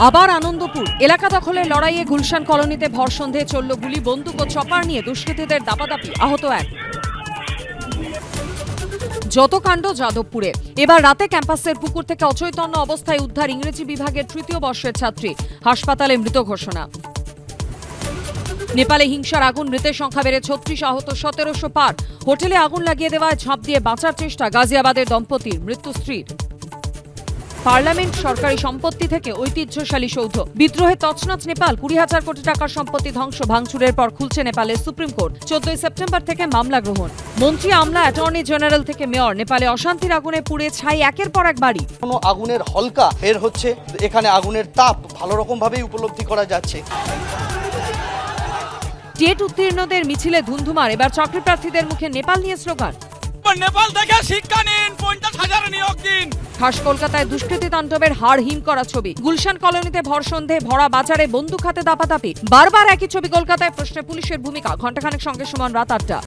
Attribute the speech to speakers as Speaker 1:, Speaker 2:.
Speaker 1: আবার আনন্দপুর এলাকা দখলের লড়াইয়ে গুলশান কলোনিতে ভর সন্ধ্যায় চলল গুলি, বন্দুক ও চপার নিয়ে দুষ্কৃতীদের দাপাদাপি, আহত এক। যত কাণ্ড যাদবপুরে। এবার রাতে ক্যাম্পাসের পুকুর থেকে অচৈতন্য অবস্থায় উদ্ধার ইংরেজি বিভাগের তৃতীয় বর্ষের ছাত্রী, হাসপাতালে মৃত ঘোষণা। নেপালে হিংসার আগুন, মৃতের সংখ্যা বেড়ে 36, আহত 1700 পার। হোটেলে আগুন লাগিয়ে দেওয়ায় ঝাঁপ দিয়ে বাঁচার চেষ্টা গাজিয়াবাদের দম্পতির, মৃত্যু স্ত্রীর। পার্লামেন্ট সরকারি সম্পত্তি থেকে ঐতিহ্যশালী সৌধ, বিদ্রোহে তছনছ নেপাল, 20,000 কোটি টাকার সম্পত্তি ধ্বংস, ভাঙচুরের পর খুলছে নেপালের সুপ্রিম কোর্ট, 14 সেপ্টেম্বর থেকে মামলা গ্রহণ। মন্ত্রী, আমলা, অ্যাটর্নি জেনারেল থেকে মেয়র, নেপালে অশান্তির আগুনে পুড়ে ছাই একের পর এক বাড়ি।
Speaker 2: কোনো আগুনের হলকা বের হচ্ছে, এখানে আগুনের তাপ ভালো রকম ভাবেই উপলব্ধি করা যাচ্ছে।
Speaker 1: টেট উত্তীর্ণদের মিছিলে ধুন্ধুমার, এবার চাকরি প্রার্থীদের মুখে নেপাল নিয়ে স্লোগান।
Speaker 3: নেপাল থেকে শিক্ষা নিন, 50,000 নিয়োগ দিন।
Speaker 1: খাস কলকাতায় দুষ্কৃতী তাণ্ডবের হাড় হিম করা ছবি, গুলশান কলোনিতে ভর সন্ধে ভরা বাজারে বন্দুক হাতে দাপাদাপি, বারবার একই ছবি কলকাতায়, প্রশ্নে পুলিশের ভূমিকা। ঘণ্টাখানেক সঙ্গে সমান রাত 8টা।